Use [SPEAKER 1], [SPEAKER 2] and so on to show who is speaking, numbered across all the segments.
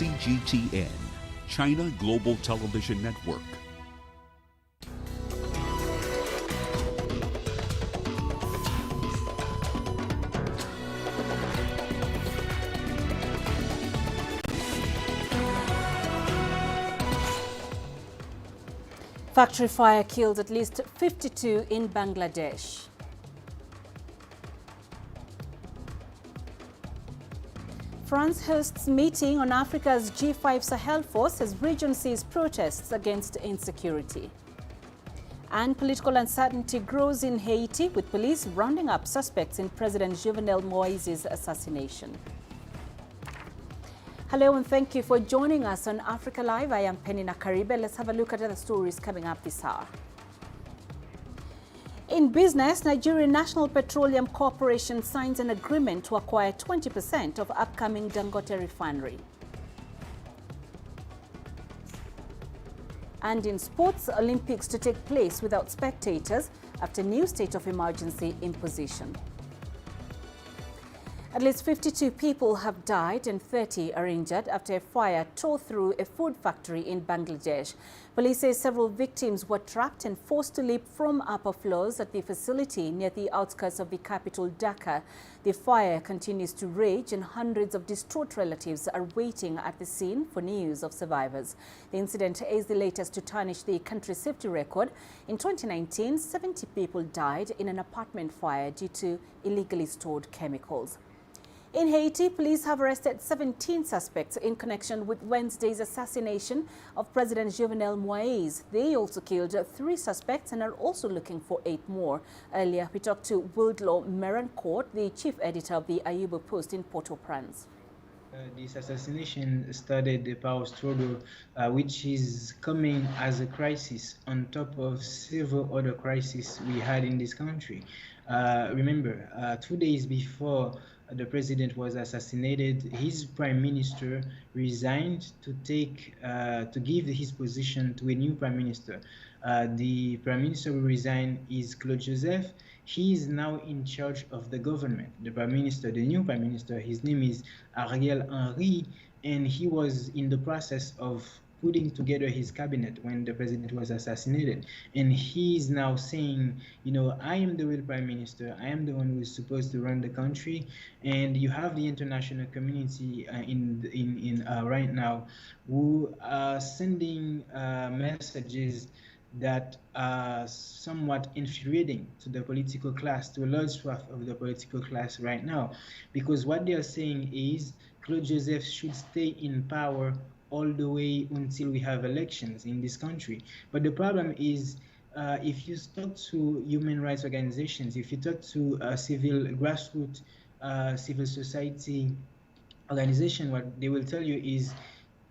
[SPEAKER 1] CGTN, China Global Television Network.
[SPEAKER 2] Factory fire killed at least 52 in Bangladesh. France hosts meeting on Africa's G5 Sahel force as region sees protests against insecurity. And political uncertainty grows in Haiti, with police rounding up suspects in President Jovenel Moise's assassination. Hello and thank you for joining us on Africa Live. I am Peninah Karibe. Let's have a look at the stories coming up this hour. In business, Nigerian National Petroleum Corporation signs an agreement to acquire 20% of upcoming Dangote refinery. And in sports, Olympics to take place without spectators after new state of emergency imposition. At least 52 people have died and 30 are injured after a fire tore through a food factory in Bangladesh. Police say several victims were trapped and forced to leap from upper floors at the facility near the outskirts of the capital, Dhaka. The fire continues to rage and hundreds of distraught relatives are waiting at the scene for news of survivors. The incident is the latest to tarnish the country's safety record. In 2019, 70 people died in an apartment fire due to illegally stored chemicals. In Haiti, police have arrested 17 suspects in connection with Wednesday's assassination of President Jovenel Moise. They also killed 3 suspects and are also looking for 8 more. Earlier, we talked to Wildlaw Merancourt, the chief editor of the Ayuba Post in Port-au-Prince.
[SPEAKER 3] This assassination started the power struggle, which is coming as a crisis on top of several other crises we had in this country. Remember, 2 days before the president was assassinated, his prime minister resigned to give his position to a new prime minister. The prime minister who resigned is Claude Joseph. He is now in charge of the government. The prime minister, the new prime minister, his name is Ariel Henry, and he was in the process of putting together his cabinet when the president was assassinated. And he is now saying, you know, I am the real prime minister. I am the one who is supposed to run the country. And you have the international community right now who are sending messages that are somewhat infuriating to the political class, to a large swath of the political class right now. Because what they are saying is Claude Joseph should stay in power all the way until we have elections in this country. But the problem is, if you talk to human rights organizations, if you talk to civil grassroots, civil society organization, what they will tell you is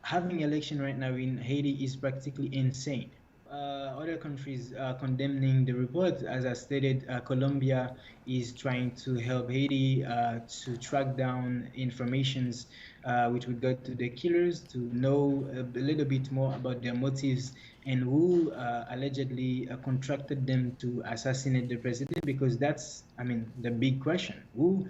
[SPEAKER 3] having election right now in Haiti is practically insane. Other countries are condemning the report. As I stated, Colombia is trying to help Haiti to track down informations with regard to the killers, to know a little bit more about their motives and who allegedly contracted them to assassinate the president, because that's, I mean, the big question. Who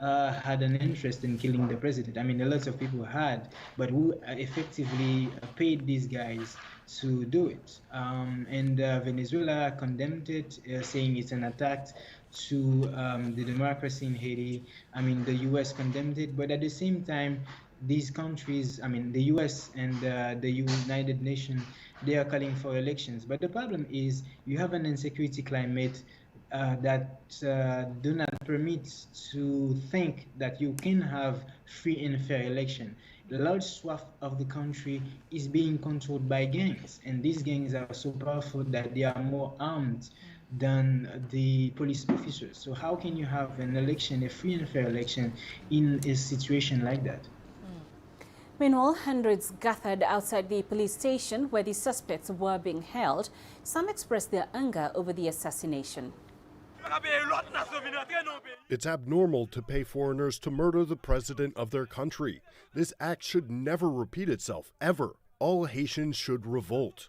[SPEAKER 3] had an interest in killing the president? I mean, a lot of people had, but who effectively paid these guys to do it? And Venezuela condemned it, saying it's an attack to the democracy in Haiti. I mean, the US condemned it, but at the same time, these countries, I mean, the US and the United Nations, they are calling for elections. But the problem is you have an insecurity climate that do not permit to think that you can have free and fair election. The large swath of the country is being controlled by gangs, and these gangs are so powerful that they are more armed than the police officers. So how can you have an election, a free and fair election, in a situation like that?
[SPEAKER 2] Meanwhile, hundreds gathered outside the police station where the suspects were being held. Some expressed their anger over the assassination.
[SPEAKER 4] It's abnormal to pay foreigners to murder the president of their country. This act should never repeat itself, ever. All Haitians should revolt.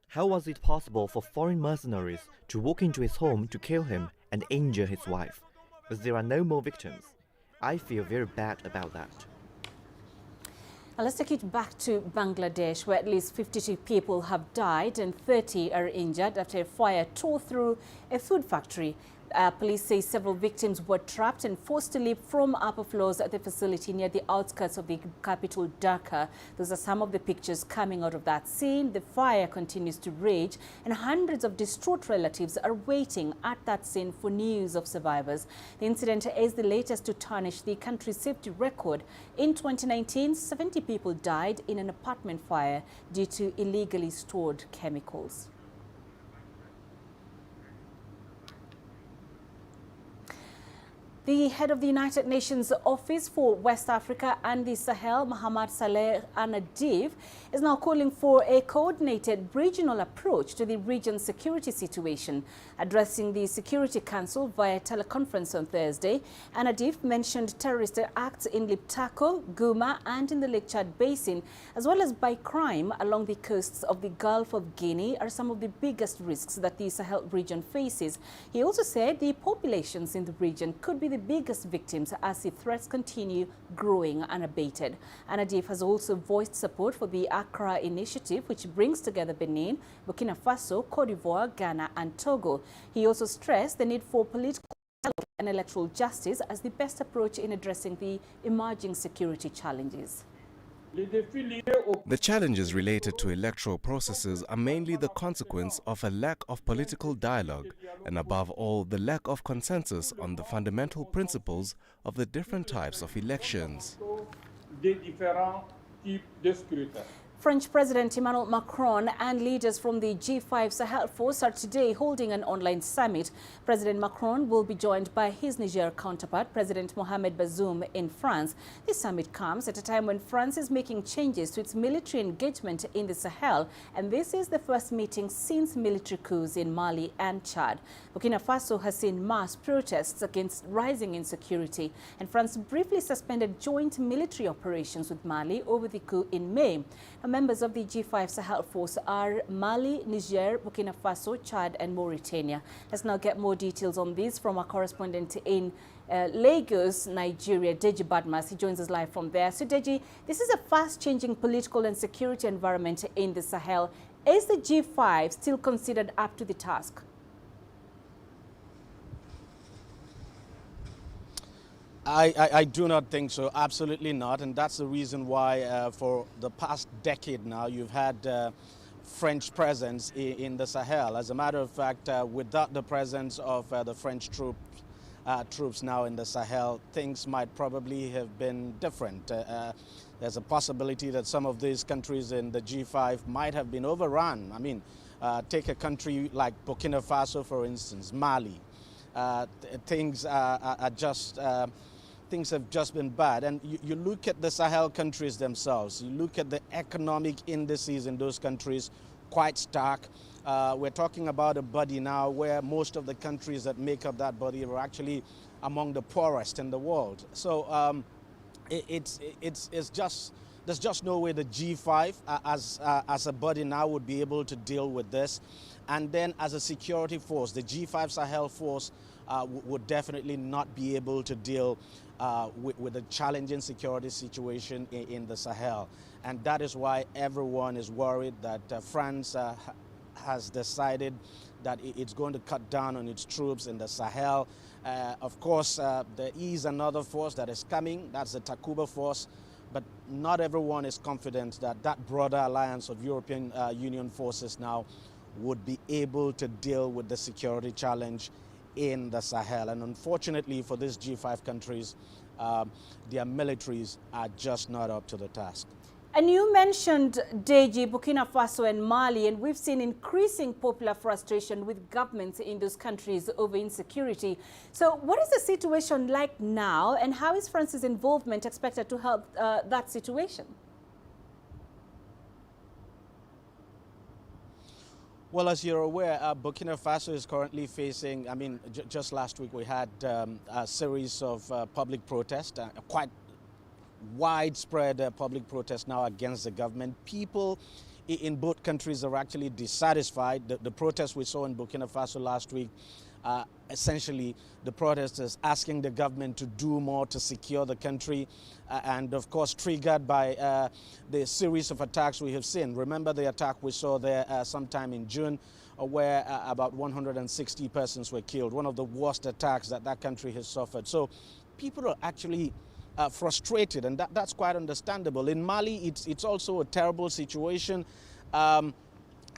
[SPEAKER 5] How was it possible for foreign mercenaries to walk into his home to kill him and injure his wife? But there are no more victims. I feel very bad about that.
[SPEAKER 2] Now let's take it back to Bangladesh, where at least 52 people have died and 30 are injured after a fire tore through a food factory. Police say several victims were trapped and forced to leave from upper floors at the facility near the outskirts of the capital, Dhaka. Those are some of the pictures coming out of that scene. The fire continues to rage and hundreds of distraught relatives are waiting at that scene for news of survivors. The incident is the latest to tarnish the country's safety record. In 2019, 70 people died in an apartment fire due to illegally stored chemicals. The head of the United Nations Office for West Africa and the Sahel, Mohamed Saleh Al-Nadif, is now calling for a coordinated regional approach to the region's security situation. Addressing the Security Council via teleconference on Thursday, Al-Nadif mentioned terrorist acts in Liptako, Guma and in the Lake Chad Basin, as well as by crime along the coasts of the Gulf of Guinea are some of the biggest risks that the Sahel region faces. He also said the populations in the region could be the biggest victims as the threats continue growing unabated. Al-Nadif has also voiced support for the Accra initiative, which brings together Benin, Burkina Faso, Cote d'Ivoire, Ghana and Togo. He also stressed the need for political dialogue and electoral justice as the best approach in addressing the emerging security challenges.
[SPEAKER 6] The challenges related to electoral processes are mainly the consequence of a lack of political dialogue and, above all, the lack of consensus on the fundamental principles of the different types of elections.
[SPEAKER 2] French President Emmanuel Macron and leaders from the G5 Sahel force are today holding an online summit. President Macron will be joined by his Niger counterpart, President Mohamed Bazoum, in France. This summit comes at a time when France is making changes to its military engagement in the Sahel, and this is the first meeting since military coups in Mali and Chad. Burkina Faso has seen mass protests against rising insecurity, and France briefly suspended joint military operations with Mali over the coup in May. Members of the G5 Sahel force are Mali, Niger, Burkina Faso, Chad and Mauritania. Let's now get more details on this from our correspondent in Lagos, Nigeria, Deji Badmas. He joins us live from there. So Deji, this is a fast-changing political and security environment in the Sahel. Is the G5 still considered up to the task?
[SPEAKER 7] I do not think so, absolutely not, and that's the reason why for the past decade now you've had French presence in the Sahel. As a matter of fact, without the presence of the French troops now in the Sahel, things might probably have been different. There's a possibility that some of these countries in the G5 might have been overrun. I mean, take a country like Burkina Faso, for instance, Mali. Things have just been bad. And you look at the Sahel countries themselves, you look at the economic indices in those countries, quite stark. We're talking about a body now where most of the countries that make up that body are actually among the poorest in the world. So there's just no way the G5 as a body now would be able to deal with this. And then as a security force, the G5 Sahel force would definitely not be able to deal with the challenging security situation in the Sahel. And that is why everyone is worried that France has decided that it's going to cut down on its troops in the Sahel. Of course, there is another force that is coming, that's the Takuba force, but not everyone is confident that that broader alliance of European Union forces now would be able to deal with the security challenge in the Sahel. And unfortunately for these G5 countries, their militaries are just not up to the task.
[SPEAKER 2] And you mentioned, Deji, Burkina Faso and Mali, and we've seen increasing popular frustration with governments in those countries over insecurity. So what is the situation like now, and how is France's involvement expected to help that situation?
[SPEAKER 7] Well, as you're aware, Burkina Faso is currently facing, I mean, just last week we had a series of public protests, quite widespread public protests now against the government. People in both countries are actually dissatisfied. The protests we saw in Burkina Faso last week essentially the protesters asking the government to do more to secure the country, and of course triggered by the series of attacks we have seen. Remember the attack we saw there sometime in June, where about 160 persons were killed, one of the worst attacks that country has suffered. So people are actually frustrated, and that's quite understandable. In Mali, it's also a terrible situation.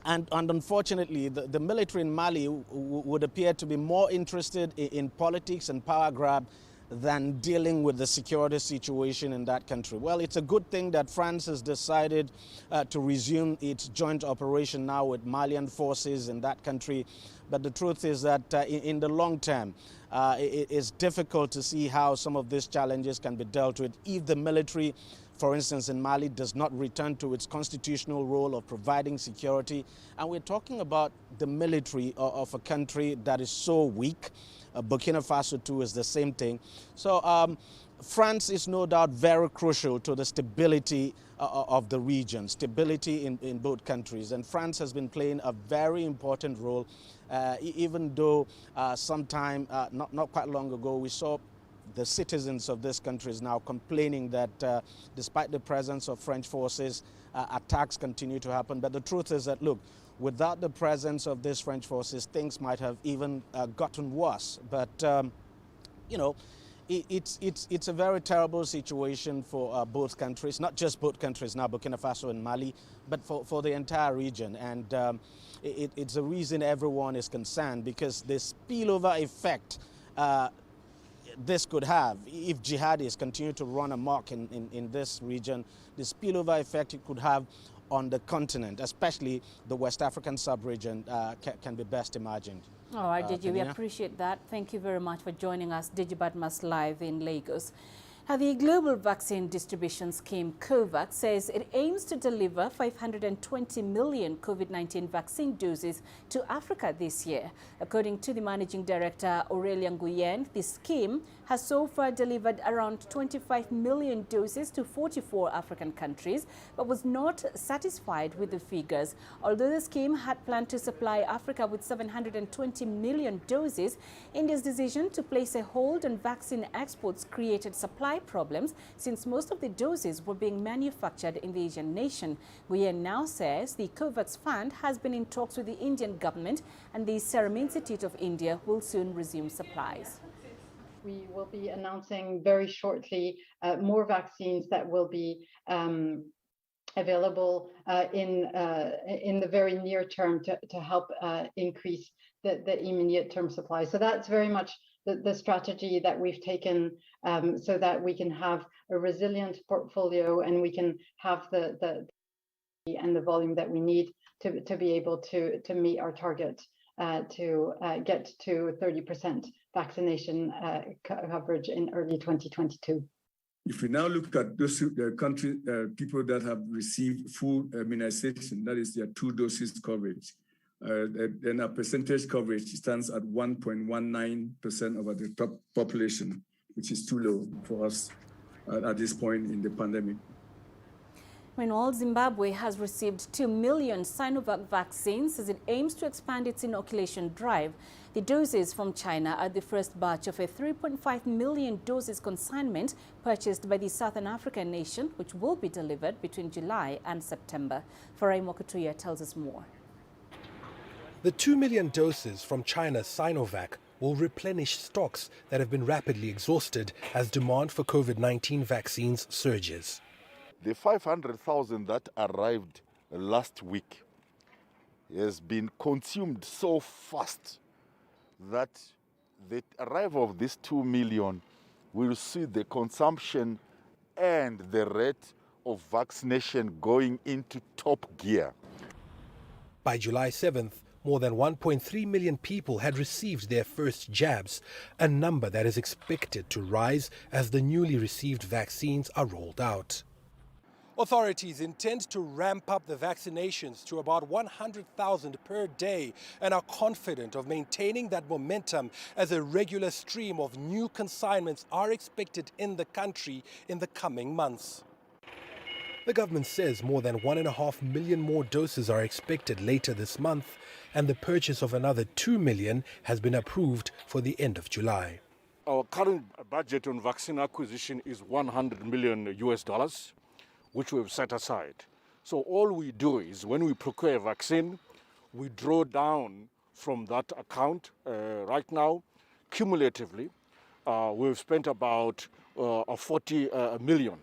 [SPEAKER 7] And unfortunately, the military in Mali would appear to be more interested in politics and power grab than dealing with the security situation in that country. Well, it's a good thing that France has decided to resume its joint operation now with Malian forces in that country. But the truth is that in the long term, it is difficult to see how some of these challenges can be dealt with if the military, for instance, in Mali, does not return to its constitutional role of providing security. And we're talking about the military of a country that is so weak. Burkina Faso too is the same thing. So France is no doubt very crucial to the stability of the region, stability in both countries. And France has been playing a very important role, even though sometime not quite long ago we saw the citizens of this country is now complaining that despite the presence of French forces, attacks continue to happen. But the truth is that, look, without the presence of these French forces, things might have even gotten worse. But, you know, it's a very terrible situation for both countries, not just both countries now, Burkina Faso and Mali, but for the entire region. And it's a reason everyone is concerned, because the spillover effect this could have, if jihadis continue to run amok in this region, the spillover effect it could have on the continent, especially the West African sub-region, can be best imagined.
[SPEAKER 2] All right, Digi, we appreciate that. Thank you very much for joining us, Digi Badmas live in Lagos. Now, the Global Vaccine Distribution Scheme, COVAX, says it aims to deliver 520 million COVID-19 vaccine doses to Africa this year. According to the Managing Director, Aurelia Nguyen, the scheme has so far delivered around 25 million doses to 44 African countries, but was not satisfied with the figures. Although the scheme had planned to supply Africa with 720 million doses, India's decision to place a hold on vaccine exports created supply problems, since most of the doses were being manufactured in the Asian nation. Nguyen now says the COVAX fund has been in talks with the Indian government, and the Serum Institute of India will soon resume supplies.
[SPEAKER 8] We will be announcing very shortly more vaccines that will be available in the very near term to help increase the immediate term supply. So that's very much the strategy that we've taken, so that we can have a resilient portfolio and we can have the volume that we need to be able to meet our target to get to 30% vaccination coverage in early 2022.
[SPEAKER 9] If we now look at those people that have received full immunization, that is their 2 doses coverage, then our percentage coverage stands at 1.19% of the top population, which is too low for us at this point in the pandemic.
[SPEAKER 2] Meanwhile, Zimbabwe has received 2 million Sinovac vaccines as it aims to expand its inoculation drive. The doses from China are the first batch of a 3.5 million doses consignment purchased by the Southern African nation, which will be delivered between July and September. Farai Mokutuya tells us more.
[SPEAKER 10] The 2 million doses from China's Sinovac will replenish stocks that have been rapidly exhausted as demand for COVID-19 vaccines surges.
[SPEAKER 11] The 500,000 that arrived last week has been consumed so fast that the arrival of this 2 million will see the consumption and the rate of vaccination going into top gear.
[SPEAKER 10] By July 7th, more than 1.3 million people had received their first jabs, a number that is expected to rise as the newly received vaccines are rolled out. Authorities intend to ramp up the vaccinations to about 100,000 per day and are confident of maintaining that momentum as a regular stream of new consignments are expected in the country in the coming months. The government says more than 1.5 million more doses are expected later this month, and the purchase of another 2 million has been approved for the end of July.
[SPEAKER 12] Our current budget on vaccine acquisition is $100 million, which we've set aside. So all we do is when we procure a vaccine, we draw down from that account. Right now, cumulatively, we've spent about 40 million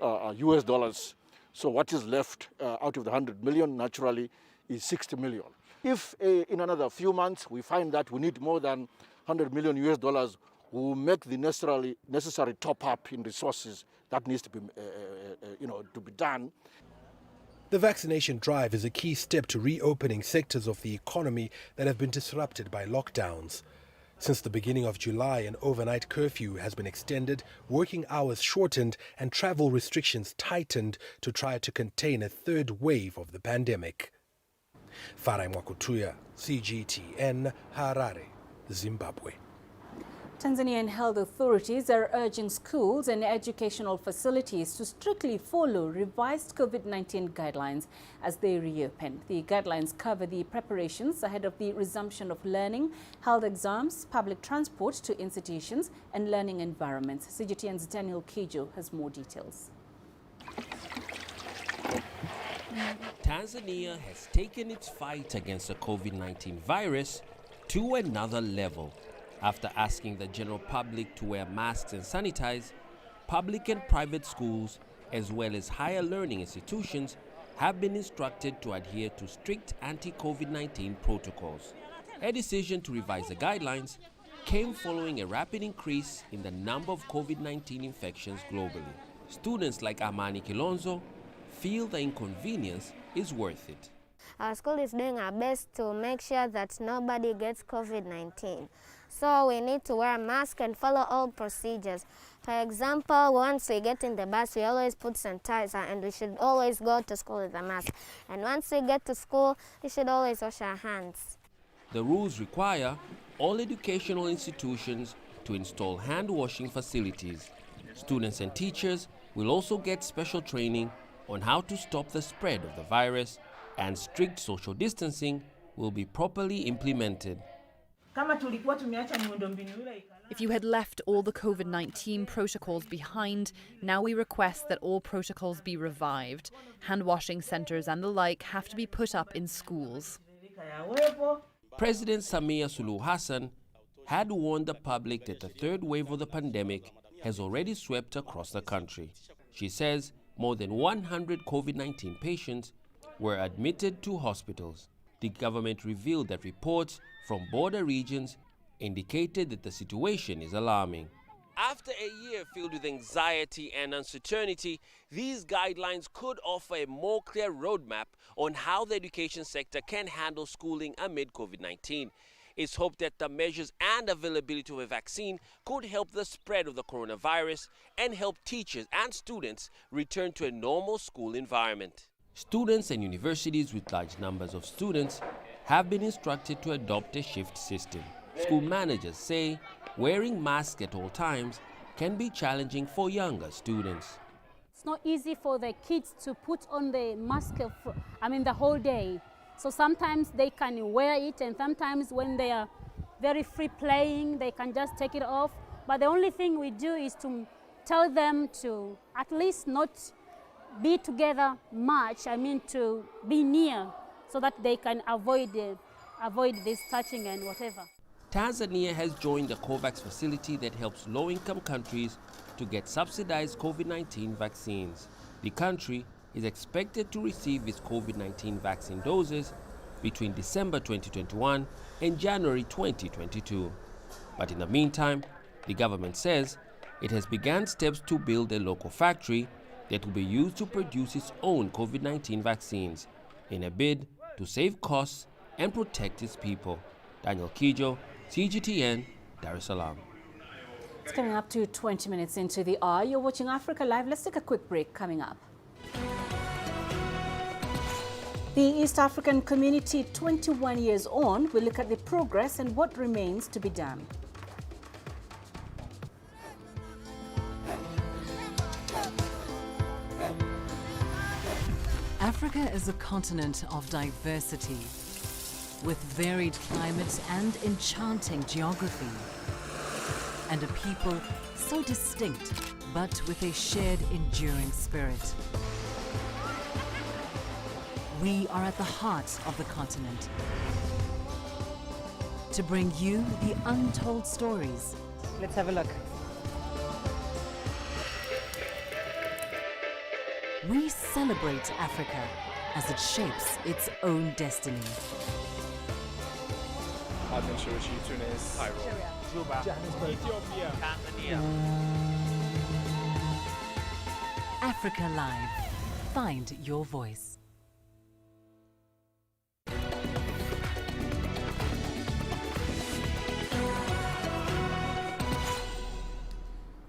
[SPEAKER 12] US dollars. So what is left out of the 100 million naturally is 60 million. If in another few months we find that we need more than 100 million US dollars, we will make the necessary top up in resources that needs to be, to be done.
[SPEAKER 10] The vaccination drive is a key step to reopening sectors of the economy that have been disrupted by lockdowns. Since the beginning of July, an overnight curfew has been extended, working hours shortened, and travel restrictions tightened to try to contain a third wave of the pandemic. Farai Mwakutuya, CGTN, Harare, Zimbabwe.
[SPEAKER 2] Tanzanian health authorities are urging schools and educational facilities to strictly follow revised COVID-19 guidelines as they reopen. The guidelines cover the preparations ahead of the resumption of learning, health exams, public transport to institutions, and learning environments. CGTN's Daniel Kijo has more details.
[SPEAKER 13] Tanzania has taken its fight against the COVID-19 virus to another level. After asking the general public to wear masks and sanitize, public and private schools, as well as higher learning institutions, have been instructed to adhere to strict anti-COVID-19 protocols. A decision to revise the guidelines came following a rapid increase in the number of COVID-19 infections globally. Students like Amani Kilonzo feel the inconvenience is worth it.
[SPEAKER 14] Our school is doing our best to make sure that nobody gets COVID-19. So we need to wear a mask and follow all procedures. For example, once we get in the bus, we always put sanitizer, and we should always go to school with a mask. And once we get to school, we should always wash our hands.
[SPEAKER 13] The rules require all educational institutions to install hand washing facilities. Students and teachers will also get special training on how to stop the spread of the virus, and strict social distancing will be properly implemented.
[SPEAKER 15] If you had left all the COVID-19 protocols behind, now we request that all protocols be revived. Hand washing centres and the like have to be put up in schools.
[SPEAKER 13] President Samia Suluhu Hassan had warned the public that the third wave of the pandemic has already swept across the country. She says more than 100 COVID-19 patients were admitted to hospitals. The government revealed that reports from border regions indicated that the situation is alarming. After a year filled with anxiety and uncertainty, these guidelines could offer a more clear roadmap on how the education sector can handle schooling amid COVID-19. It's hoped that the measures and availability of a vaccine could help the spread of the coronavirus and help teachers and students return to a normal school environment. Students and universities with large numbers of students have been instructed to adopt a shift system. School managers say wearing masks at all times can be challenging for younger students.
[SPEAKER 16] It's not easy for the kids to put on the mask, the whole day. So sometimes they can wear it, and sometimes when they are very free playing, they can just take it off. But the only thing we do is to tell them to at least not be together much, to be near, so that they can avoid this touching and whatever.
[SPEAKER 13] Tanzania has joined the COVAX facility that helps low-income countries to get subsidized COVID-19 vaccines. The country is expected to receive its COVID-19 vaccine doses between December 2021 and January 2022. But in the meantime, the government says it has begun steps to build a local factory that will be used to produce its own COVID-19 vaccines in a bid to save costs and protect its people. Daniel Kijo, CGTN, Dar es Salaam.
[SPEAKER 2] It's coming up to 20 minutes into the hour. You're watching Africa Live. Let's take a quick break. Coming up. The East African community 21 years on, we look at the progress and what remains to be done.
[SPEAKER 17] Africa is a continent of diversity, with varied climate and enchanting geography, and a people so distinct, but with a shared enduring spirit. We are at the heart of the continent to bring you the untold stories.
[SPEAKER 2] Let's have a look.
[SPEAKER 17] We celebrate Africa as it shapes its own destiny.
[SPEAKER 18] Tunis, Cairo, Juba, Johannesburg, Ethiopia, Tanzania.
[SPEAKER 17] Africa Live. Find your voice.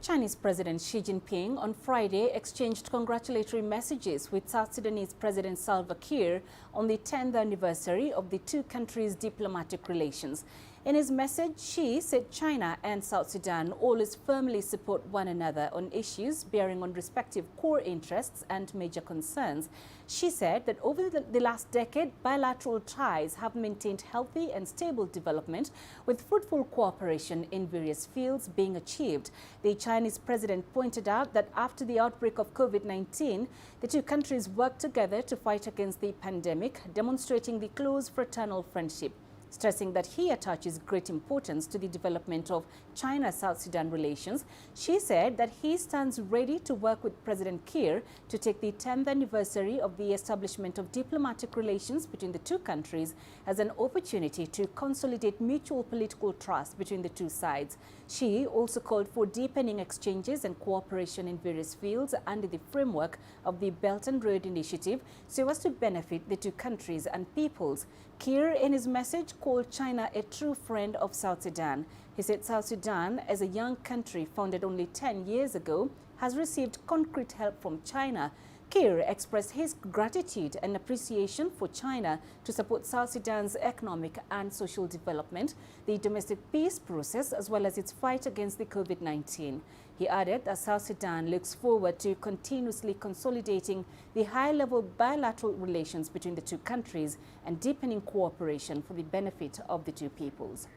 [SPEAKER 2] Chinese President Xi Jinping on Friday exchanged congratulatory messages with South Sudanese President Salva Kiir on the 10th anniversary of the two countries' diplomatic relations. In his message, Xi said China and South Sudan always firmly support one another on issues bearing on respective core interests and major concerns. Xi said that over the last decade, bilateral ties have maintained healthy and stable development, with fruitful cooperation in various fields being achieved. The Chinese president pointed out that after the outbreak of COVID-19, the two countries worked together to fight against the pandemic, demonstrating the close fraternal friendship. Stressing that he attaches great importance to the development of China-South Sudan relations, Xi said that he stands ready to work with President Kiir to take the 10th anniversary of the establishment of diplomatic relations between the two countries as an opportunity to consolidate mutual political trust between the two sides. Xi also called for deepening exchanges and cooperation in various fields under the framework of the Belt and Road Initiative so as to benefit the two countries and peoples. Kiir, in his message, called China a true friend of South Sudan. He said South Sudan, as a young country founded only 10 years ago, has received concrete help from China. Kiir expressed his gratitude and appreciation for China to support South Sudan's economic and social development, the domestic peace process, as well as its fight against the COVID-19. He added that South Sudan looks forward to continuously consolidating the high-level bilateral relations between the two countries and deepening cooperation for the benefit of the two peoples.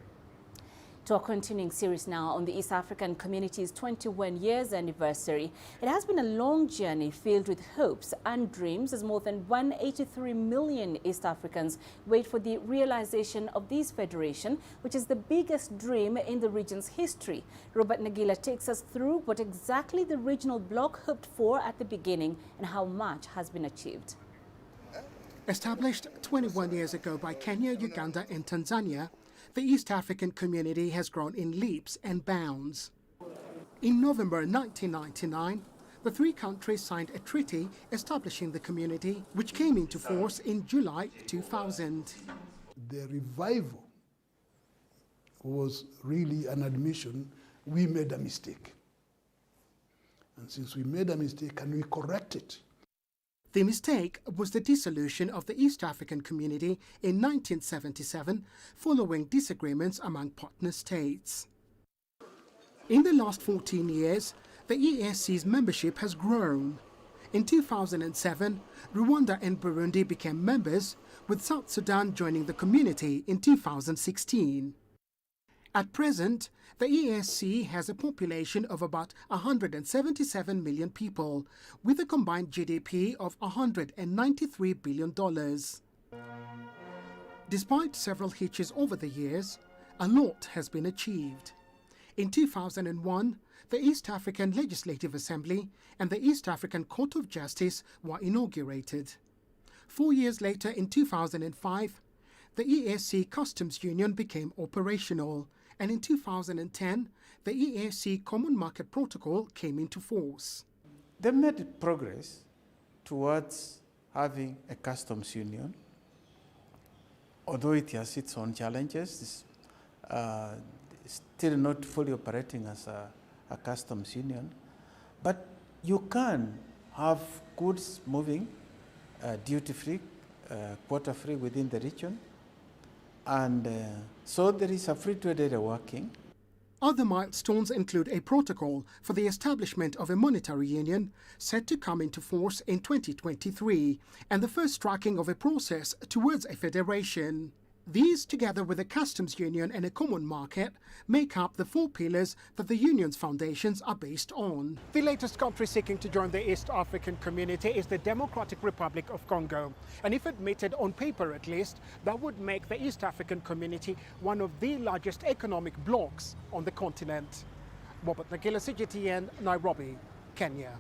[SPEAKER 2] To our continuing series now on the East African community's 21 years anniversary. It has been a long journey filled with hopes and dreams as more than 183 million East Africans wait for the realization of this federation, which is the biggest dream in the region's history. Robert Nagila takes us through what exactly the regional bloc hoped for at the beginning and how much has been achieved.
[SPEAKER 19] Established 21 years ago by Kenya, Uganda and Tanzania, the East African community has grown in leaps and bounds. In November 1999, the three countries signed a treaty establishing the community, which came into force in July 2000.
[SPEAKER 20] The revival was really an admission we made a mistake. And since we made a mistake, can we correct it?
[SPEAKER 19] The mistake was the dissolution of the East African community in 1977 following disagreements among partner states. In the last 14 years, the EAC's membership has grown. In 2007, Rwanda and Burundi became members, with South Sudan joining the community in 2016. At present, the EAC has a population of about 177 million people, with a combined GDP of $193 billion. Despite several hitches over the years, a lot has been achieved. In 2001, the East African Legislative Assembly and the East African Court of Justice were inaugurated. 4 years later, in 2005, the EAC Customs Union became operational, and in 2010, the EAC Common Market Protocol came into force.
[SPEAKER 21] They made progress towards having a customs union, although it has its own challenges. It's still not fully operating as a customs union, but you can have goods moving duty-free, quota-free within the region, and so there is a free trade area working.
[SPEAKER 19] Other milestones include a protocol for the establishment of a monetary union set to come into force in 2023 and the first tracking of a process towards a federation. These, together with a customs union and a common market, make up the 4 pillars that the union's foundations are based on. The latest country seeking to join the East African community is the Democratic Republic of Congo. And if admitted on paper at least, that would make the East African community one of the largest economic blocs on the continent. Robert Nagila, CGTN, Nairobi, Kenya.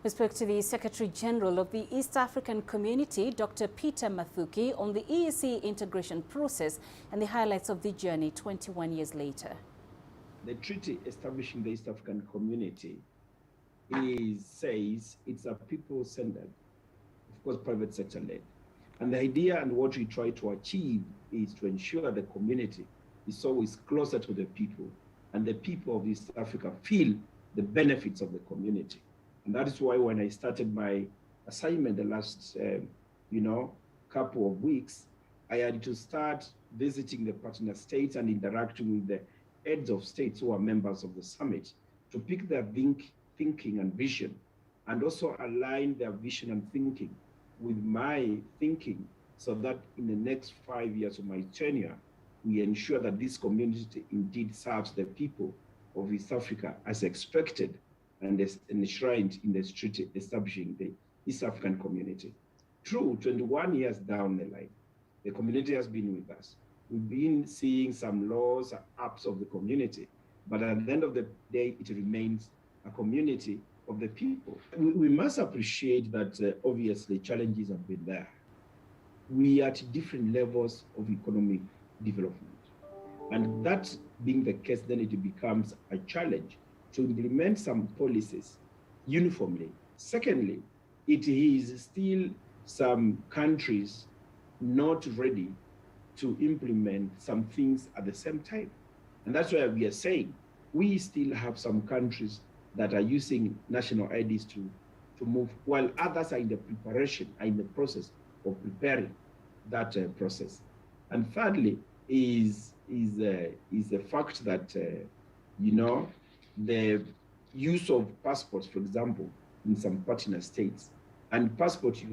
[SPEAKER 2] We spoke to the Secretary General of the East African Community, Dr. Peter Mathuki, on the EAC integration process and the highlights of the journey 21 years later.
[SPEAKER 1] The treaty establishing the East African Community says it's a people-centered, of course, private sector-led. And the idea and what we try to achieve is to ensure the community is always closer to the people, and the people of East Africa feel the benefits of the community. And that is why when I started my assignment the last, couple of weeks, I had to start visiting the partner states and interacting with the heads of states who are members of the summit to pick their thinking and vision, and also align their vision and thinking with my thinking, so that in the next 5 years of my tenure, we ensure that this community indeed serves the people of East Africa as expected and is enshrined in the treaty establishing the East African Community. True, 21 years down the line, the community has been with us. We've been seeing some laws, apps of the community, but at the end of the day, it remains a community of the people. We must appreciate that obviously challenges have been there. We are at different levels of economic development. And that being the case, then it becomes a challenge to implement some policies uniformly. Secondly, it is still some countries not ready to implement some things at the same time. And that's why we are saying we still have some countries that are using national IDs to move, while others are in the process of preparing that process. And thirdly is the fact that, the use of passports, for example, in some partner states. And passport,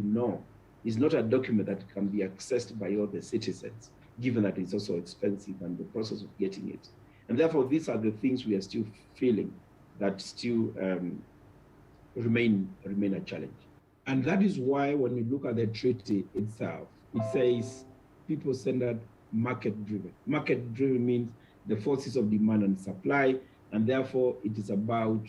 [SPEAKER 1] is not a document that can be accessed by all the citizens, given that it's also expensive and the process of getting it. And therefore, these are the things we are still feeling that still remain a challenge. And that is why when we look at the treaty itself, it says people-centered, market-driven. Market-driven means the forces of demand and supply, and therefore it is about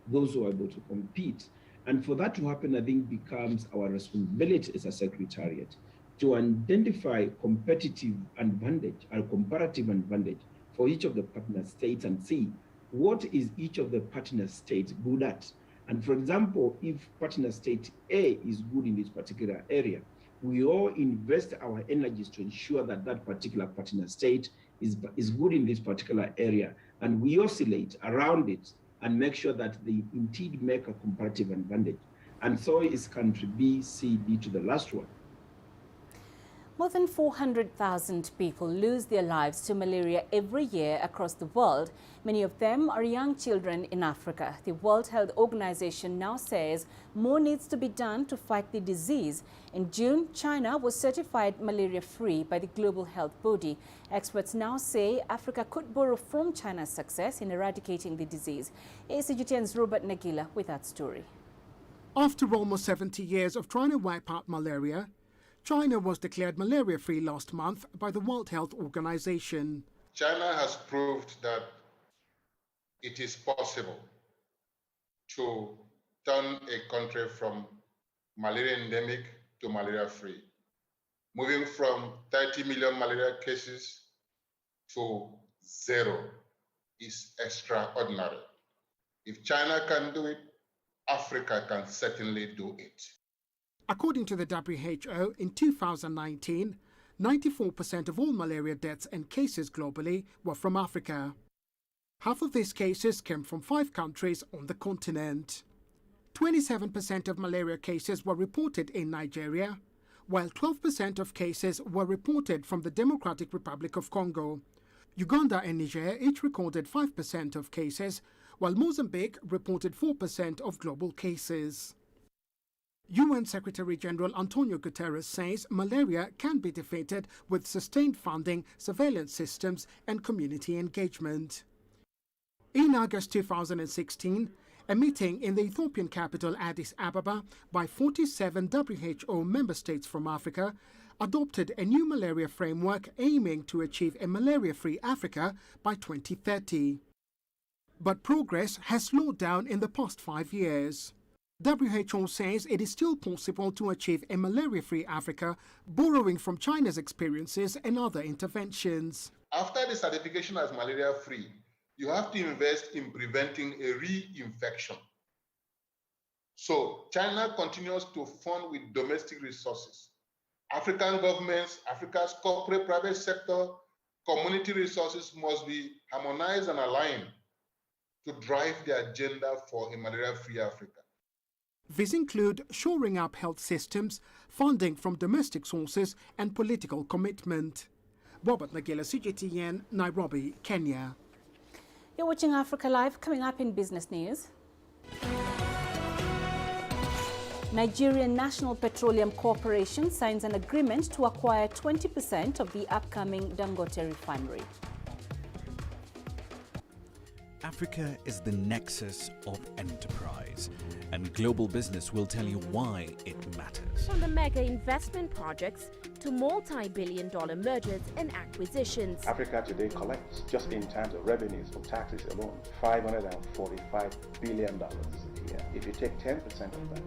[SPEAKER 1] those who are able to compete. And for that to happen, I think becomes our responsibility as a secretariat to identify competitive advantage or comparative advantage for each of the partner states and see what is each of the partner states good at. And for example, if partner state A is good in this particular area, we all invest our energies to ensure that that particular partner state is good in this particular area, and we oscillate around it and make sure that they indeed make a comparative advantage. And so is country B, C, D to the last one.
[SPEAKER 2] More than 400,000 people lose their lives to malaria every year across the world. Many of them are young children in Africa. The World Health Organization now says more needs to be done to fight the disease. In June, China was certified malaria-free by the Global Health Body. Experts now say Africa could borrow from China's success in eradicating the disease. CGTN's Robert Nagila with that story.
[SPEAKER 19] After almost 70 years of trying to wipe out malaria, China was declared malaria-free last month by the World Health Organization.
[SPEAKER 22] China has proved that it is possible to turn a country from malaria endemic to malaria-free, moving from 30 million malaria cases to 0 is extraordinary. If China can do it, Africa can certainly do it.
[SPEAKER 19] According to the WHO, in 2019, 94% of all malaria deaths and cases globally were from Africa. Half of these cases came from 5 countries on the continent. 27% of malaria cases were reported in Nigeria, while 12% of cases were reported from the Democratic Republic of Congo. Uganda and Niger each recorded 5% of cases, while Mozambique reported 4% of global cases. UN Secretary-General Antonio Guterres says malaria can be defeated with sustained funding, surveillance systems and community engagement. In August 2016, a meeting in the Ethiopian capital Addis Ababa by 47 WHO member states from Africa adopted a new malaria framework aiming to achieve a malaria-free Africa by 2030. But progress has slowed down in the past 5 years. WHO says it is still possible to achieve a malaria-free Africa, borrowing from China's experiences and other interventions.
[SPEAKER 22] After the certification as malaria-free, you have to invest in preventing a reinfection. So China continues to fund with domestic resources. African governments, Africa's corporate private sector, community resources must be harmonized and aligned to drive the agenda for a malaria-free Africa.
[SPEAKER 19] These include shoring up health systems, funding from domestic sources, and political commitment. Robert Nagila, CGTN, Nairobi, Kenya.
[SPEAKER 2] You're watching Africa Live. Coming up in business news. Nigerian National Petroleum Corporation signs an agreement to acquire 20% of the upcoming Dangote refinery.
[SPEAKER 3] Africa is the nexus of enterprise, and global business will tell you why it matters.
[SPEAKER 4] From the mega investment projects to multi-billion-dollar mergers and acquisitions.
[SPEAKER 23] Africa today collects, just in terms of revenues from taxes alone, $545 billion a year. If you take 10% of that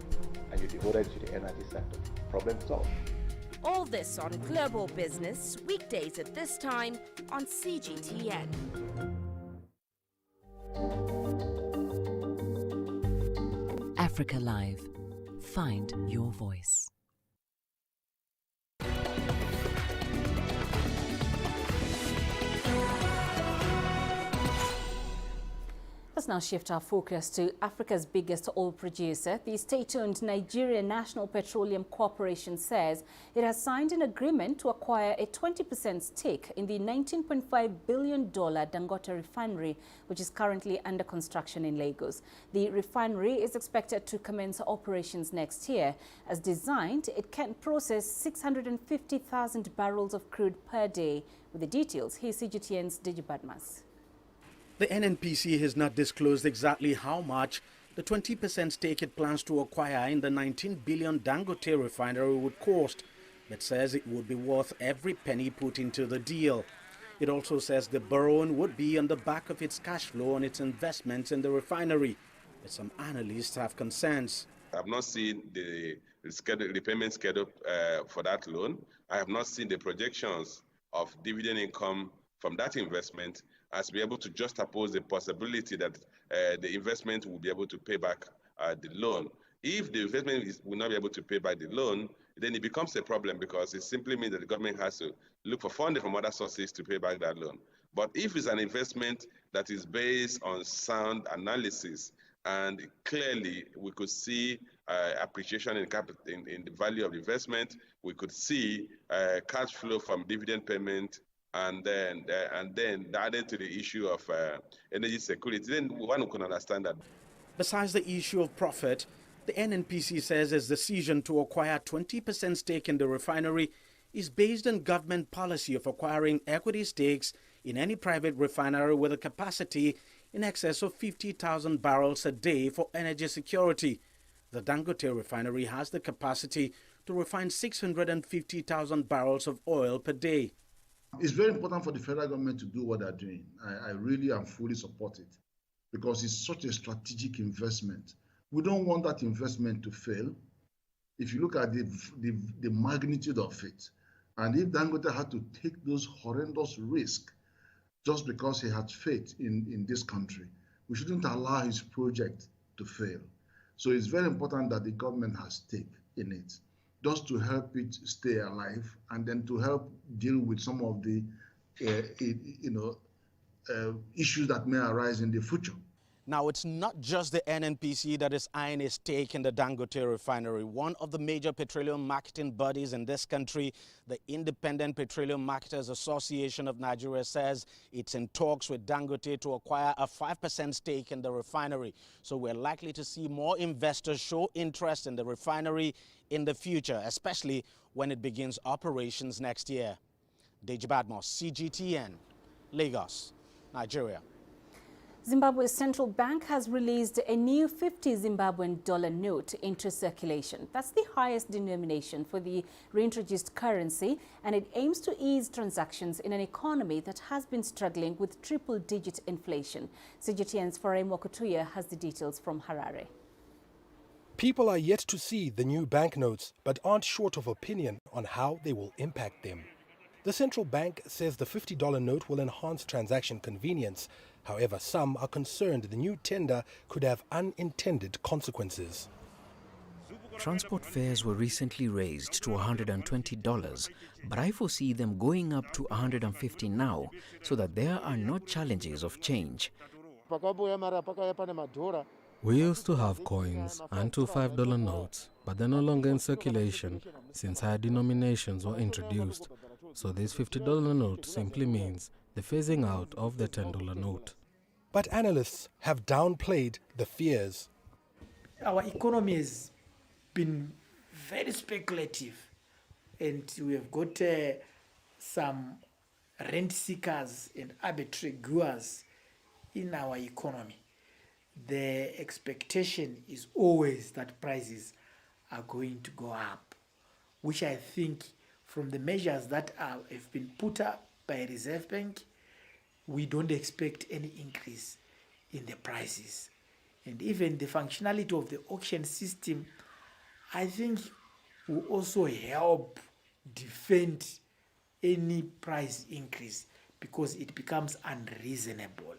[SPEAKER 23] and you devote it to the energy sector, problem solved.
[SPEAKER 4] All this on Global Business, weekdays at this time on CGTN.
[SPEAKER 17] Africa Live. Find your voice.
[SPEAKER 2] Let's now shift our focus to Africa's biggest oil producer. The state-owned Nigerian National Petroleum Corporation says it has signed an agreement to acquire a 20% stake in the $19.5 billion Dangote refinery, which is currently under construction in Lagos. The refinery is expected to commence operations next year. As designed, it can process 650,000 barrels of crude per day. With the details, here's CGTN's Deji Badmas.
[SPEAKER 7] The NNPC has not disclosed exactly how much the 20% stake it plans to acquire in the 19 billion Dangote refinery would cost, but says it would be worth every penny put into the deal. It also says the borrowing would be on the back of its cash flow on its investments in the refinery, but some analysts have concerns.
[SPEAKER 24] I have not seen the repayment schedule for that loan. I have not seen the projections of dividend income from that investment as be able to juxtapose the possibility that the investment will be able to pay back the loan. If the investment will not be able to pay back the loan, then it becomes a problem because it simply means that the government has to look for funding from other sources to pay back that loan. But if it's an investment that is based on sound analysis, and clearly we could see appreciation in the value of the investment, we could see cash flow from dividend payment, and then added to the issue of energy security, then one can understand that.
[SPEAKER 7] Besides the issue of profit, the NNPC says its decision to acquire 20% stake in the refinery is based on government policy of acquiring equity stakes in any private refinery with a capacity in excess of 50,000 barrels a day for energy security. The Dangote refinery has the capacity to refine 650,000 barrels of oil per day.
[SPEAKER 25] It's very important for the federal government to do what they're doing. I really am fully support it because it's such a strategic investment. We don't want that investment to fail. If you look at the magnitude of it, and if Dangote had to take those horrendous risks just because he had faith in this country, we shouldn't allow his project to fail. So it's very important that the government has stake in it, just to help it stay alive and then to help deal with some of the issues that may arise in the future.
[SPEAKER 7] Now, it's not just the NNPC that is eyeing a stake in the Dangote refinery. One of the major petroleum marketing bodies in this country, the Independent Petroleum Marketers Association of Nigeria, says it's in talks with Dangote to acquire a 5% stake in the refinery. So we're likely to see more investors show interest in the refinery in the future, especially when it begins operations next year. Deji Badmos, CGTN, Lagos, Nigeria.
[SPEAKER 2] Zimbabwe's central bank has released a new 50 Zimbabwean dollar note into circulation. That's the highest denomination for the reintroduced currency, and it aims to ease transactions in an economy that has been struggling with triple-digit inflation. CGTN's Farai Mwakutuya has the details from Harare.
[SPEAKER 10] People are yet to see the new banknotes, but aren't short of opinion on how they will impact them. The central bank says the $50 note will enhance transaction convenience. However, some are concerned the new tender could have unintended consequences.
[SPEAKER 5] Transport fares were recently raised to $120, but I foresee them going up to $150 now, so that there are no challenges of change.
[SPEAKER 6] We used to have coins and two $5 notes, but they're no longer in circulation since higher denominations were introduced. So this $50 note simply means the phasing out of the $10 note.
[SPEAKER 10] But analysts have downplayed the fears.
[SPEAKER 8] Our economy has been very speculative, and we have got some rent seekers and arbitrary goers in our economy. The expectation is always that prices are going to go up, which I think from the measures that have been put up by Reserve Bank, we don't expect any increase in the prices. And even the functionality of the auction system, I think, will also help defend any price increase because it becomes unreasonable.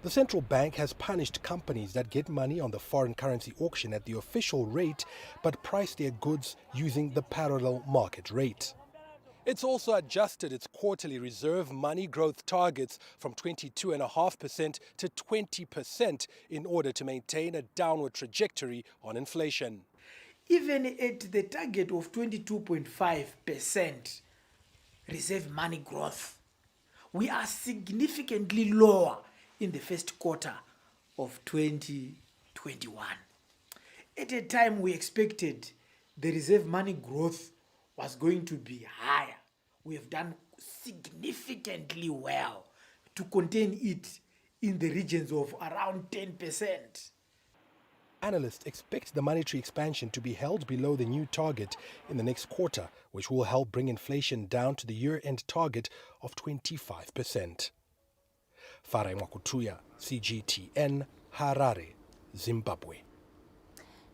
[SPEAKER 10] The central bank has punished companies that get money on the foreign currency auction at the official rate but price their goods using the parallel market rate. It's also adjusted its quarterly reserve money growth targets from 22.5% to 20% in order to maintain a downward trajectory on inflation.
[SPEAKER 8] Even at the target of 22.5% reserve money growth, we are significantly lower in the first quarter of 2021. At a time we expected the reserve money growth was going to be higher. We have done significantly well to contain it in the regions of around 10%.
[SPEAKER 10] Analysts expect the monetary expansion to be held below the new target in the next quarter, which will help bring inflation down to the year-end target of 25%. Farai Mwakutuya, CGTN, Harare, Zimbabwe.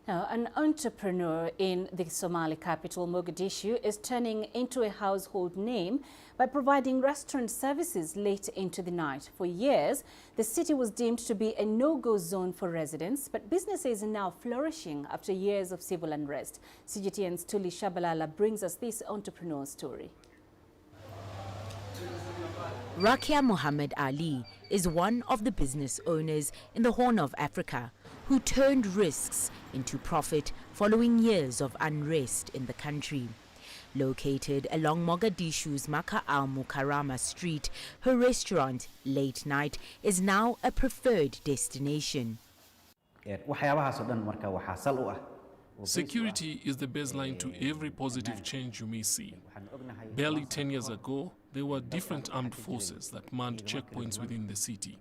[SPEAKER 2] Now, an entrepreneur in the Somali capital, Mogadishu, is turning into a household name by providing restaurant services late into the night. For years, the city was deemed to be a no-go zone for residents, but businesses are now flourishing after years of civil unrest. CGTN's Tuli Shabalala brings us this entrepreneur story.
[SPEAKER 9] Rakia Mohammed Ali is one of the business owners in the Horn of Africa who turned risks into profit following years of unrest in the country. Located along Mogadishu's Maka Al Mukarrama Street, her restaurant, Late Night, is now a preferred destination.
[SPEAKER 11] Security is the baseline to every positive change you may see. Barely 10 years ago, there were different armed forces that manned checkpoints within the city.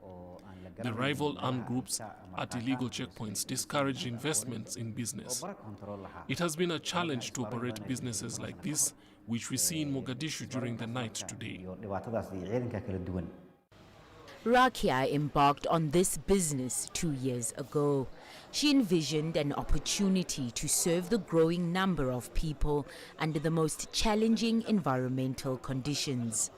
[SPEAKER 11] The rival armed groups at illegal checkpoints discouraged investments in business. It has been a challenge to operate businesses like this, which we see in Mogadishu during the night today.
[SPEAKER 9] Rakia embarked on this business 2 years ago. She envisioned an opportunity to serve the growing number of people under the most challenging environmental conditions.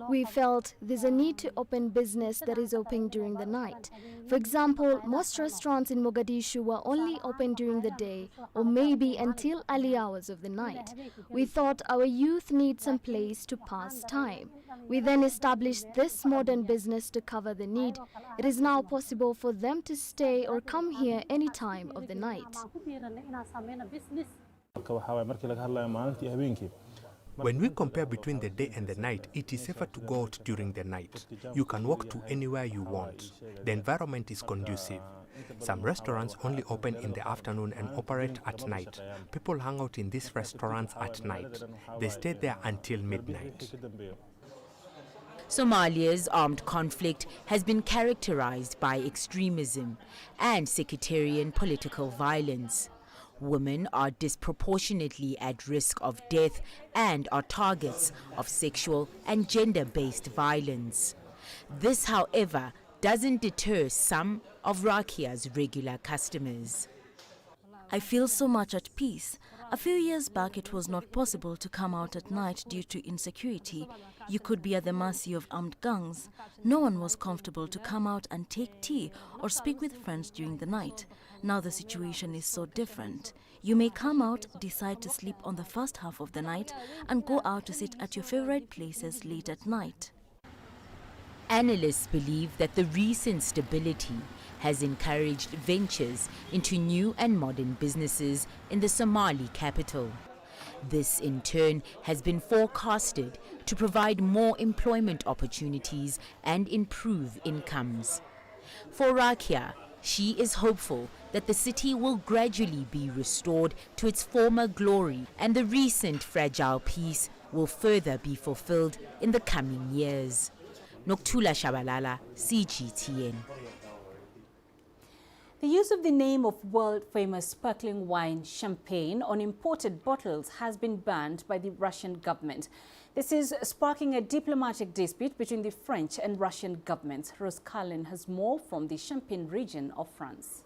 [SPEAKER 12] We felt there's a need to open business that is open during the night. For example, most restaurants in Mogadishu were only open during the day or maybe until early hours of the night. We thought our youth need some place to pass time. We then established this modern business to cover the need. It is now possible for them to stay or come here any time of the night.
[SPEAKER 13] When we compare between the day and the night, it is safer to go out during the night. You can walk to anywhere you want. The environment is conducive. Some restaurants only open in the afternoon and operate at night. People hang out in these restaurants at night. They stay there until midnight.
[SPEAKER 9] Somalia's armed conflict has been characterized by extremism and sectarian political violence. Women are disproportionately at risk of death and are targets of sexual and gender-based violence. This, however, doesn't deter some of Rakia's regular customers.
[SPEAKER 14] I feel so much at peace. A few years back, it was not possible to come out at night due to insecurity. You could be at the mercy of armed gangs. No one was comfortable to come out and take tea or speak with friends during the night. Now the situation is so different. You may come out, decide to sleep on the first half of the night, and go out to sit at your favorite places late at night.
[SPEAKER 9] Analysts believe that the recent stability has encouraged ventures into new and modern businesses in the Somali capital. This, in turn, has been forecasted to provide more employment opportunities and improve incomes. For Rakia, she is hopeful that the city will gradually be restored to its former glory and the recent fragile peace will further be fulfilled in the coming years. Noktula Shabalala, CGTN.
[SPEAKER 2] The use of the name of world-famous sparkling wine champagne on imported bottles has been banned by the Russian government. This is sparking a diplomatic dispute between the French and Russian governments. Rose Carlin has more from the Champagne region of France.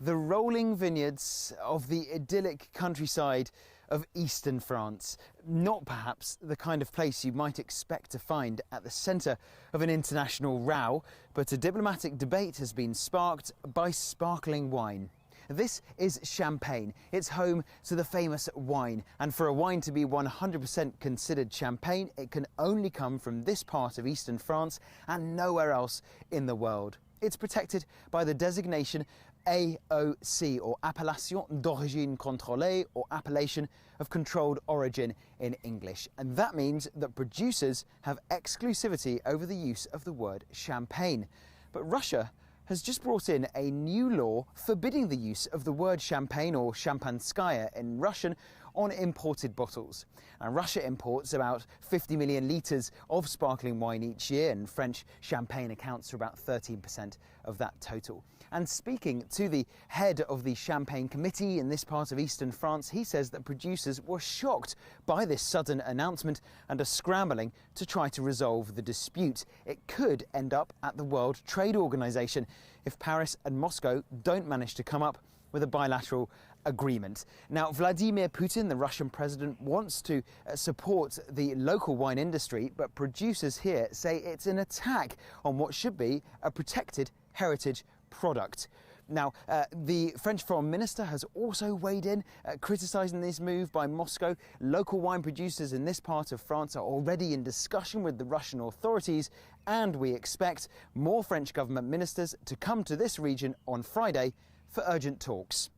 [SPEAKER 15] The rolling vineyards of the idyllic countryside of eastern France. Not perhaps the kind of place you might expect to find at the centre of an international row, but a diplomatic debate has been sparked by sparkling wine. This is Champagne. It's home to the famous wine, and for a wine to be 100% considered champagne, it can only come from this part of eastern France and nowhere else in the world. It's protected by the designation AOC, or Appellation d'Origine Contrôlée, or Appellation of Controlled Origin in English. And that means that producers have exclusivity over the use of the word champagne. But Russia has just brought in a new law forbidding the use of the word champagne, or champanskaya in Russian, on imported bottles. And Russia imports about 50 million litres of sparkling wine each year, and French champagne accounts for about 13% of that total. And speaking to the head of the Champagne Committee in this part of eastern France, he says that producers were shocked by this sudden announcement and are scrambling to try to resolve the dispute. It could end up at the World Trade Organization if Paris and Moscow don't manage to come up with a bilateral agreement. Now, Vladimir Putin, the Russian president, wants to support the local wine industry, but producers here say it's an attack on what should be a protected heritage product. Now, the French Foreign Minister has also weighed in, criticising this move by Moscow. Local wine producers in this part of France are already in discussion with the Russian authorities, and we expect more French government ministers to come to this region on Friday for urgent talks.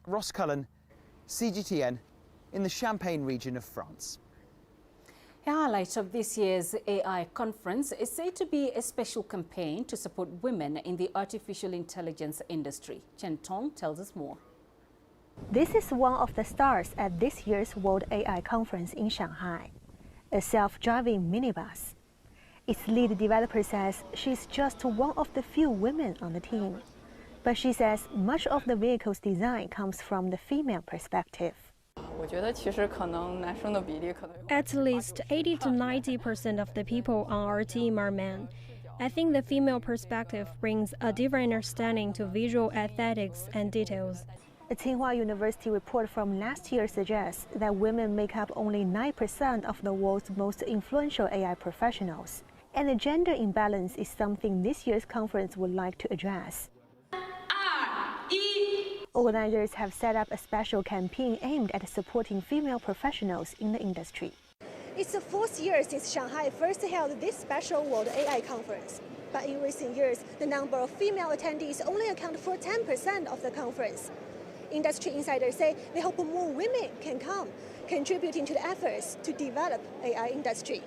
[SPEAKER 15] Ross Cullen, CGTN, in the Champagne region of France.
[SPEAKER 2] A highlight of this year's AI conference is said to be a special campaign to support women in the artificial intelligence industry. Chen Tong tells us more.
[SPEAKER 16] This is one of the stars at this year's World AI Conference in Shanghai, a self-driving minibus. Its lead developer says she's just one of the few women on the team, but she says much of the vehicle's design comes from the female perspective.
[SPEAKER 26] At least 80 to 90% of the people on our team are men. I think the female perspective brings a different understanding to visual aesthetics and details.
[SPEAKER 16] A Tsinghua University report from last year suggests that women make up only 9% of the world's most influential AI professionals. And the gender imbalance is something this year's conference would like to address. Organizers have set up a special campaign aimed at supporting female professionals in the industry. It's the 4th year since Shanghai first held this special World AI Conference. But in recent years, the number of female attendees only account for 10% of the conference. Industry insiders say they hope more women can come, contributing to the efforts to develop AI industry.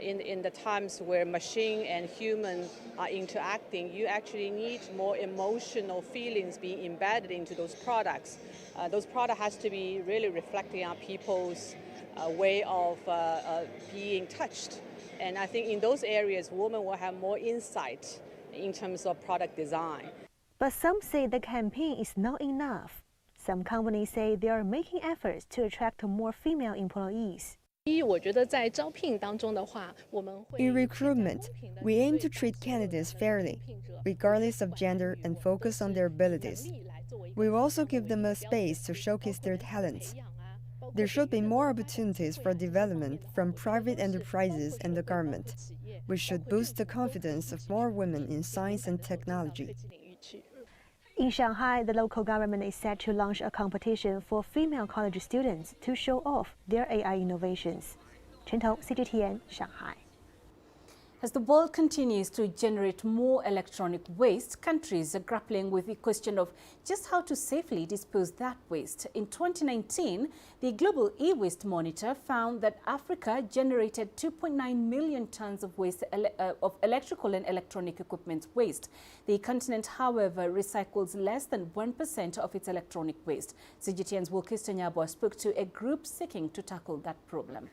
[SPEAKER 1] In the times where machine and human are interacting, you actually need more emotional feelings being embedded into those products. Those products has to be really reflecting on people's way of being touched. And I think in those areas, women will have more insight in terms of product design.
[SPEAKER 16] But some say the campaign is not enough. Some companies say they are making efforts to attract more female employees.
[SPEAKER 18] In recruitment, we aim to treat candidates fairly, regardless of gender, and focus on their abilities. We will also give them a space to showcase their talents. There should be more opportunities for development from private enterprises and the government. We should boost the confidence of more women in science and technology.
[SPEAKER 16] In Shanghai, the local government is set to launch a competition for female college students to show off their AI innovations. Chen Tong, CGTN, Shanghai.
[SPEAKER 2] As the world continues to generate more electronic waste, countries are grappling with the question of just how to safely dispose that waste. In 2019, the Global E-Waste Monitor found that Africa generated 2.9 million tons of waste of electrical and electronic equipment waste. The continent, however, recycles less than 1% of its electronic waste. CGTN's Wilkis Tonyabwa spoke to a group seeking to tackle that problem.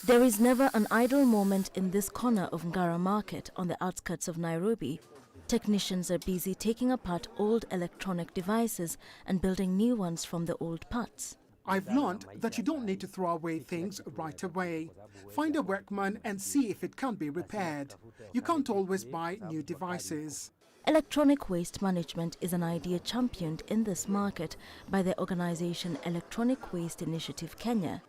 [SPEAKER 14] There is never an idle moment in this corner of Ngara Market on the outskirts of Nairobi. Technicians are busy taking apart old electronic devices and building new ones from the old parts.
[SPEAKER 19] I've learned that you don't need to throw away things right away. Find a workman and see if it can be repaired. You can't always buy new devices.
[SPEAKER 14] Electronic waste management is an idea championed in this market by the organization Electronic Waste Initiative Kenya.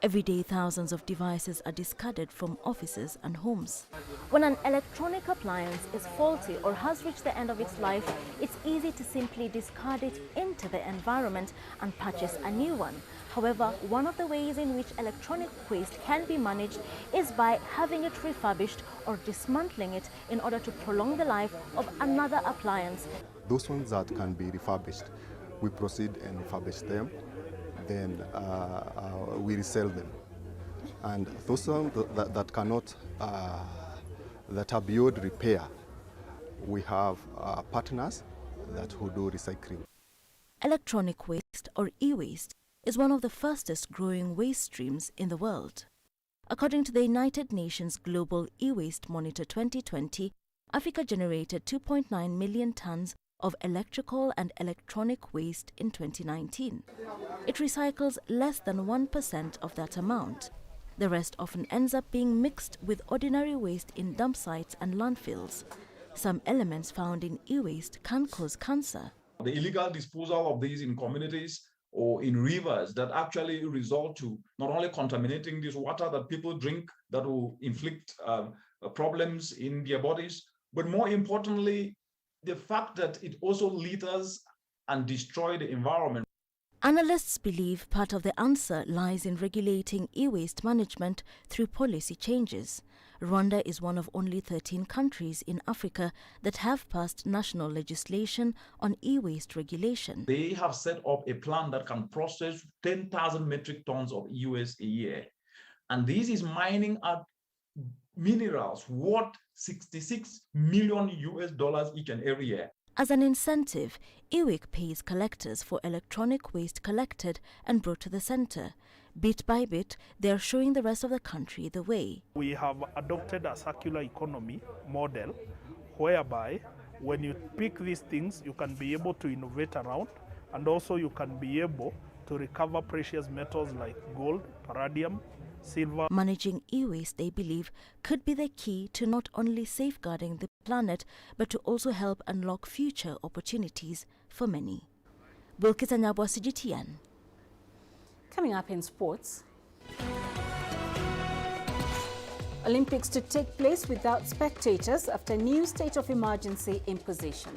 [SPEAKER 14] Every day, thousands of devices are discarded from offices and homes. When an electronic appliance is faulty or has reached the end of its life, it's easy to simply discard it into the environment and purchase a new one. However, one of the ways in which electronic waste can be managed is by having it refurbished or dismantling it in order to prolong the life of another appliance.
[SPEAKER 20] Those ones that can be refurbished, we proceed and refurbish them. Then we resell them. And those that cannot, that are beyond repair, we have partners who do recycling.
[SPEAKER 14] Electronic waste, or e-waste, is one of the fastest growing waste streams in the world. According to the United Nations Global E-Waste Monitor 2020, Africa generated 2.9 million tons of electrical and electronic waste in 2019. It recycles less than 1% of that amount. The rest often ends up being mixed with ordinary waste in dump sites and landfills. Some elements found in e-waste can cause cancer.
[SPEAKER 21] The illegal disposal of these in communities or in rivers that actually result to not only contaminating this water that people drink that will inflict problems in their bodies, but more importantly, the fact that it also litters and destroys the environment.
[SPEAKER 14] Analysts believe part of the answer lies in regulating e-waste management through policy changes. Rwanda is one of only 13 countries in Africa that have passed national legislation on e-waste regulation.
[SPEAKER 21] They have set up a plan that can process 10,000 metric tons of e-waste a year. And this is mining at minerals worth $66 million each and every year.
[SPEAKER 14] As an incentive, EWIC pays collectors for electronic waste collected and brought to the center. Bit by bit, they are showing the rest of the country the way.
[SPEAKER 22] We have adopted a circular economy model whereby when you pick these things, you can be able to innovate around, and also you can be able to recover precious metals like gold, palladium, silver.
[SPEAKER 14] Managing e-waste, they believe, could be the key to not only safeguarding the planet, but to also help unlock future opportunities for many. Wilkes Anyabwa, CGTN.
[SPEAKER 2] Coming up in sports. Olympics to take place without spectators after new state of emergency imposition.